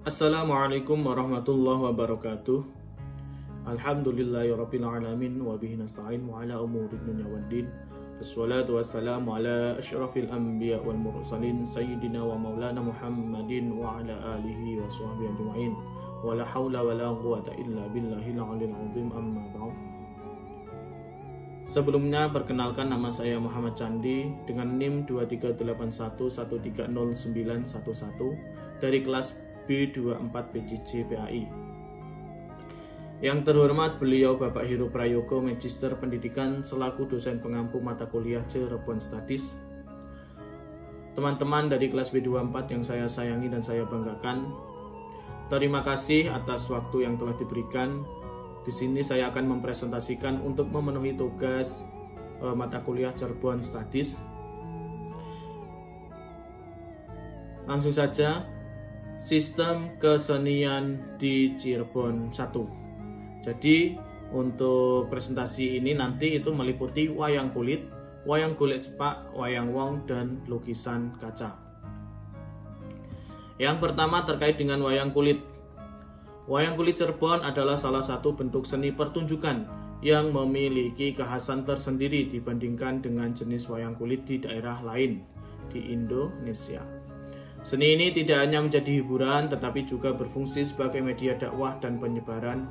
Assalamualaikum warahmatullahi wabarakatuh. Alhamdulillahirabbil alamin wa bihi nasta'in wa ala umuri dunya waddin. Wassalatu wassalamu ala asyrafil anbiya wal mursalin sayyidina wa maulana Muhammadin wa ala alihi wa sahbihi ajma'in. Wa la haula wa la quwwata illa billahil aliyyil azim, amma ba'd. Sebelumnya perkenalkan, nama saya Muhammad Candi dengan NIM 2381130911 dari kelas B24 PJJ PAI. Yang terhormat beliau Bapak Heru Prayogo, Magister Pendidikan selaku dosen pengampu mata kuliah Cirebon Studies. Teman-teman dari kelas B24 yang saya sayangi dan saya banggakan, terima kasih atas waktu yang telah diberikan. Di sini saya akan mempresentasikan untuk memenuhi tugas mata kuliah Cirebon Studies. Langsung saja, sistem kesenian di Cirebon 1. Jadi untuk presentasi ini nanti itu meliputi wayang kulit cepak, wayang wong, dan lukisan kaca. Yang pertama terkait dengan wayang kulit. Wayang kulit Cirebon adalah salah satu bentuk seni pertunjukan yang memiliki kekhasan tersendiri dibandingkan dengan jenis wayang kulit di daerah lain di Indonesia. Seni ini tidak hanya menjadi hiburan, tetapi juga berfungsi sebagai media dakwah dan penyebaran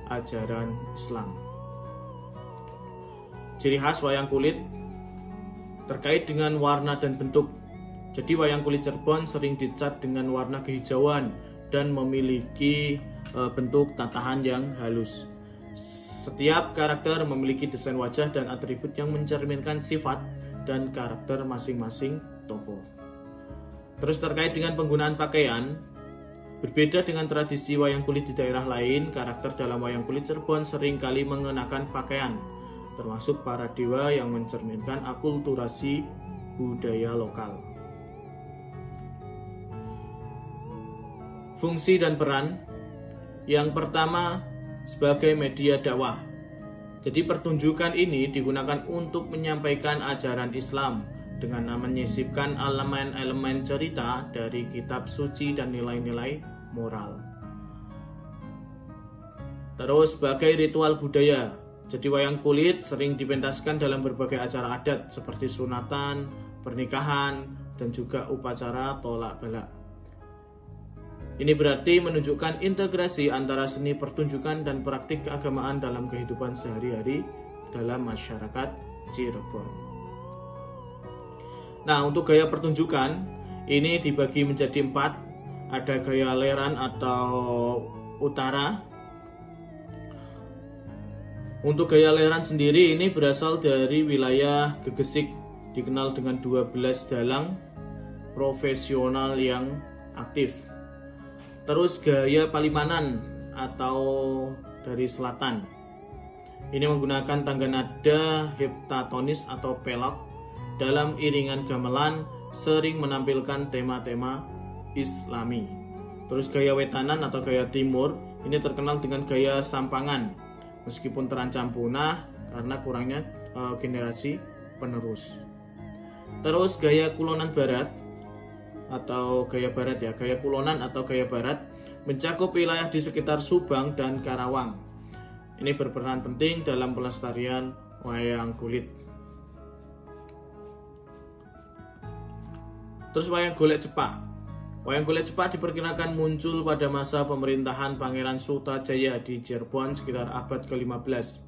ajaran Islam. Ciri khas wayang kulit terkait dengan warna dan bentuk. Jadi wayang kulit Cirebon sering dicat dengan warna kehijauan dan memiliki bentuk tatahan yang halus. Setiap karakter memiliki desain wajah dan atribut yang mencerminkan sifat dan karakter masing-masing tokoh. Terus terkait dengan penggunaan pakaian, berbeda dengan tradisi wayang kulit di daerah lain, karakter dalam wayang kulit Cirebon seringkali mengenakan pakaian, termasuk para dewa yang mencerminkan akulturasi budaya lokal. Fungsi dan peran. Yang pertama, sebagai media dakwah. Jadi pertunjukan ini digunakan untuk menyampaikan ajaran Islam dengan menyisipkan elemen-elemen cerita dari kitab suci dan nilai-nilai moral. Terus sebagai ritual budaya. Jadi wayang kulit sering dipentaskan dalam berbagai acara adat seperti sunatan, pernikahan, dan juga upacara tolak balak. Ini berarti menunjukkan integrasi antara seni pertunjukan dan praktik keagamaan dalam kehidupan sehari-hari dalam masyarakat Cirebon. Nah, untuk gaya pertunjukan ini dibagi menjadi 4. Ada gaya leran atau utara. Untuk gaya leran sendiri ini berasal dari wilayah Gegesik, dikenal dengan 12 dalang profesional yang aktif. Terus gaya Palimanan atau dari selatan. Ini menggunakan tangga nada heptatonis atau pelok. Dalam iringan gamelan sering menampilkan tema-tema Islami. Terus gaya Wetanan atau gaya Timur ini terkenal dengan gaya sampangan, meskipun terancam punah karena kurangnya generasi penerus. Terus gaya Kulonan Barat atau gaya barat ya, gaya Kulonan atau gaya barat mencakup wilayah di sekitar Subang dan Karawang. Ini berperan penting dalam pelestarian wayang kulit. Terus wayang golek cepak. Wayang golek cepak diperkirakan muncul pada masa pemerintahan Pangeran Sutajaya di Cirebon sekitar abad ke-15.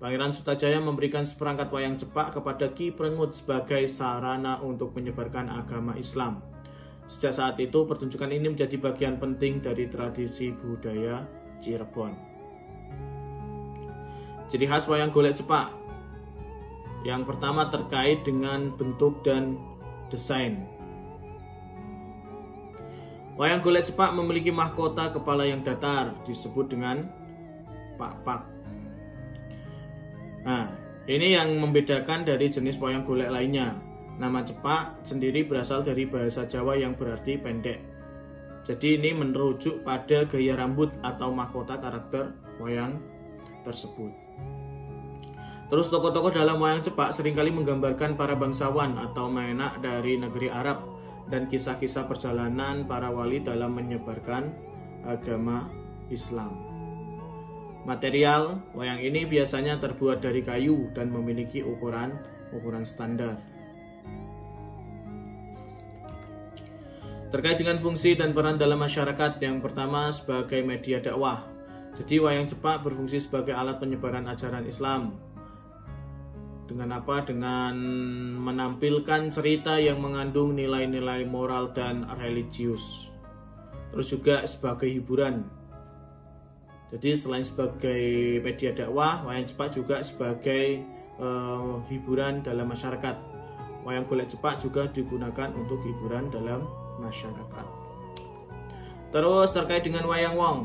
Pangeran Sutajaya memberikan seperangkat wayang cepak kepada Ki Prengut sebagai sarana untuk menyebarkan agama Islam. Sejak saat itu, pertunjukan ini menjadi bagian penting dari tradisi budaya Cirebon. Ciri khas wayang golek cepak. Yang pertama terkait dengan bentuk dan desain. Wayang golek cepak memiliki mahkota kepala yang datar, disebut dengan pak-pak. Nah, ini yang membedakan dari jenis wayang golek lainnya. Nama cepak sendiri berasal dari bahasa Jawa yang berarti pendek. Jadi ini merujuk pada gaya rambut atau mahkota karakter wayang tersebut. Terus tokoh-tokoh dalam wayang cepak seringkali menggambarkan para bangsawan atau menak dari negeri Arab dan kisah-kisah perjalanan para wali dalam menyebarkan agama Islam. Material wayang ini biasanya terbuat dari kayu dan memiliki ukuran standar. Terkait dengan fungsi dan peran dalam masyarakat, yang pertama sebagai media dakwah. Jadi wayang cepak berfungsi sebagai alat penyebaran ajaran Islam. Dengan apa? Dengan menampilkan cerita yang mengandung nilai-nilai moral dan religius. Terus juga sebagai hiburan. Jadi selain sebagai media dakwah, wayang cepak juga sebagai hiburan dalam masyarakat. Wayang golek cepak juga digunakan untuk hiburan dalam masyarakat. Terus terkait dengan wayang wong.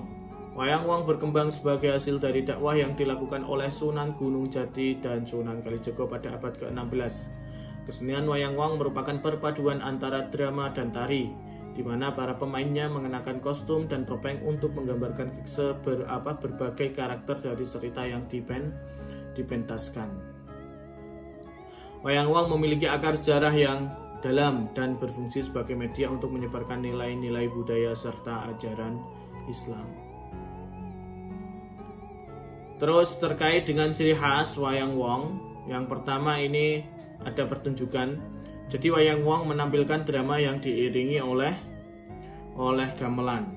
Wayang wong berkembang sebagai hasil dari dakwah yang dilakukan oleh Sunan Gunung Jati dan Sunan Kalijaga pada abad ke-16. Kesenian wayang wong merupakan perpaduan antara drama dan tari, di mana para pemainnya mengenakan kostum dan topeng untuk menggambarkan berbagai karakter dari cerita yang dipentaskan. Wayang wong memiliki akar sejarah yang dalam dan berfungsi sebagai media untuk menyebarkan nilai-nilai budaya serta ajaran Islam. Terus terkait dengan ciri khas wayang wong, yang pertama ini ada pertunjukan. Jadi wayang wong menampilkan drama yang diiringi oleh gamelan.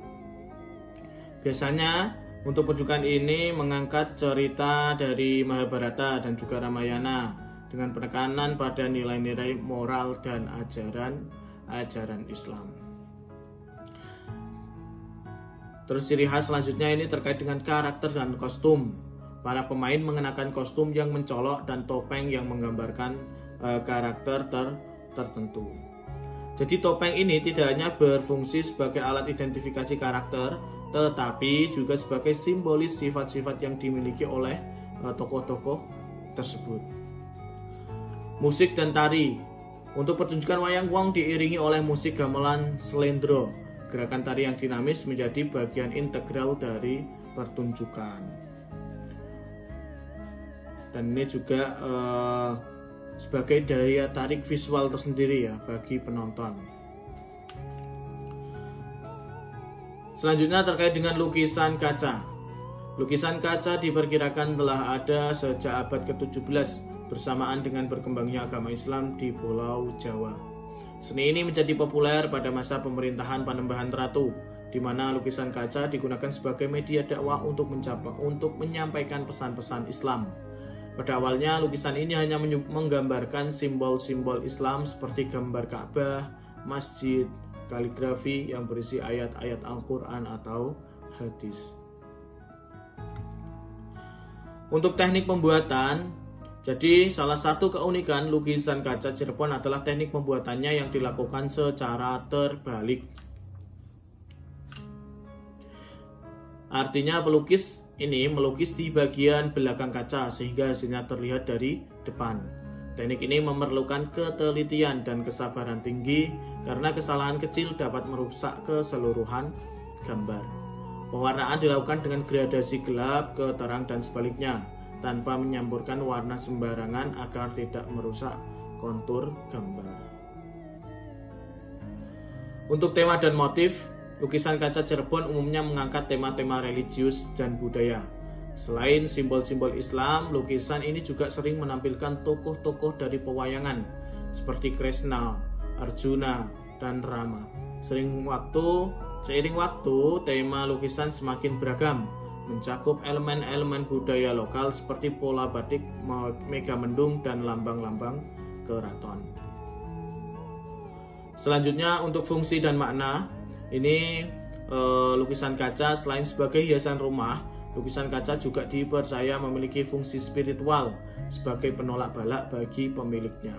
Biasanya untuk pertunjukan ini mengangkat cerita dari Mahabharata dan juga Ramayana dengan penekanan pada nilai-nilai moral dan ajaran Islam. Terus ciri khas selanjutnya ini terkait dengan karakter dan kostum. Para pemain mengenakan kostum yang mencolok dan topeng yang menggambarkan karakter tertentu. Jadi topeng ini tidak hanya berfungsi sebagai alat identifikasi karakter, tetapi juga sebagai simbolis sifat-sifat yang dimiliki oleh tokoh-tokoh tersebut. Musik dan tari. Untuk pertunjukan wayang wong diiringi oleh musik gamelan slendro. Gerakan tari yang dinamis menjadi bagian integral dari pertunjukan. Dan ini juga sebagai daya tarik visual tersendiri ya bagi penonton. Selanjutnya terkait dengan lukisan kaca. Lukisan kaca diperkirakan telah ada sejak abad ke-17 bersamaan dengan berkembangnya agama Islam di Pulau Jawa. Seni ini menjadi populer pada masa pemerintahan Panembahan Ratu, di mana lukisan kaca digunakan sebagai media dakwah untuk menyampaikan pesan-pesan Islam. Pada awalnya lukisan ini hanya menggambarkan simbol-simbol Islam seperti gambar Ka'bah, masjid, kaligrafi yang berisi ayat-ayat Al-Quran atau hadis. Untuk teknik pembuatan, jadi salah satu keunikan lukisan kaca Cirebon adalah teknik pembuatannya yang dilakukan secara terbalik. Artinya pelukis ini melukis di bagian belakang kaca sehingga hasilnya terlihat dari depan. Teknik ini memerlukan ketelitian dan kesabaran tinggi karena kesalahan kecil dapat merusak keseluruhan gambar. Pewarnaan dilakukan dengan gradasi gelap ke terang dan sebaliknya, tanpa menyamburkan warna sembarangan agar tidak merusak kontur gambar. Untuk tema dan motif, lukisan kaca Cirebon umumnya mengangkat tema-tema religius dan budaya. Selain simbol-simbol Islam, lukisan ini juga sering menampilkan tokoh-tokoh dari pewayangan seperti Kresna, Arjuna, dan Rama. Seiring waktu, tema lukisan semakin beragam, mencakup elemen-elemen budaya lokal seperti pola batik, megamendung, dan lambang-lambang keraton. Selanjutnya untuk fungsi dan makna, ini lukisan kaca selain sebagai hiasan rumah, lukisan kaca juga dipercaya memiliki fungsi spiritual sebagai penolak balak bagi pemiliknya.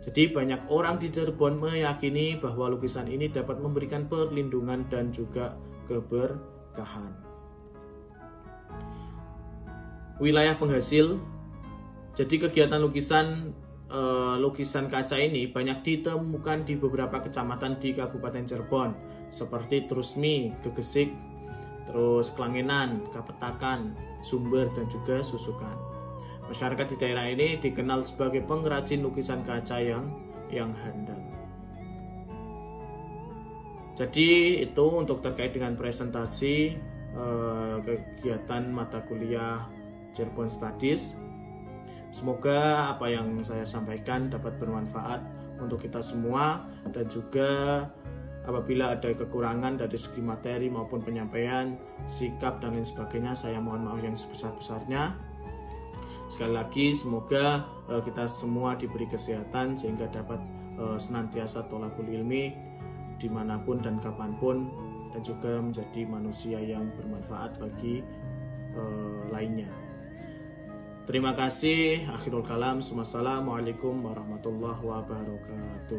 Jadi banyak orang di Cirebon meyakini bahwa lukisan ini dapat memberikan perlindungan dan juga keberkahan. Wilayah penghasil. Jadi kegiatan lukisan kaca ini banyak ditemukan di beberapa kecamatan di Kabupaten Cirebon seperti Trusmi, Gegesik, terus Klangenan, Kapetakan, Sumber, dan juga Susukan. Masyarakat di daerah ini dikenal sebagai pengrajin lukisan kaca yang handal. Jadi itu untuk terkait dengan presentasi kegiatan mata kuliah Cirebon Studies. Semoga apa yang saya sampaikan dapat bermanfaat untuk kita semua, dan juga apabila ada kekurangan dari segi materi maupun penyampaian, sikap dan lain sebagainya, saya mohon maaf yang sebesar-besarnya. Sekali lagi semoga kita semua diberi kesehatan sehingga dapat senantiasa tholaqul ilmi dimanapun dan kapanpun, dan juga menjadi manusia yang bermanfaat bagi lainnya. Terima kasih. Akhirul kalam. Wassalamualaikum warahmatullahi wabarakatuh.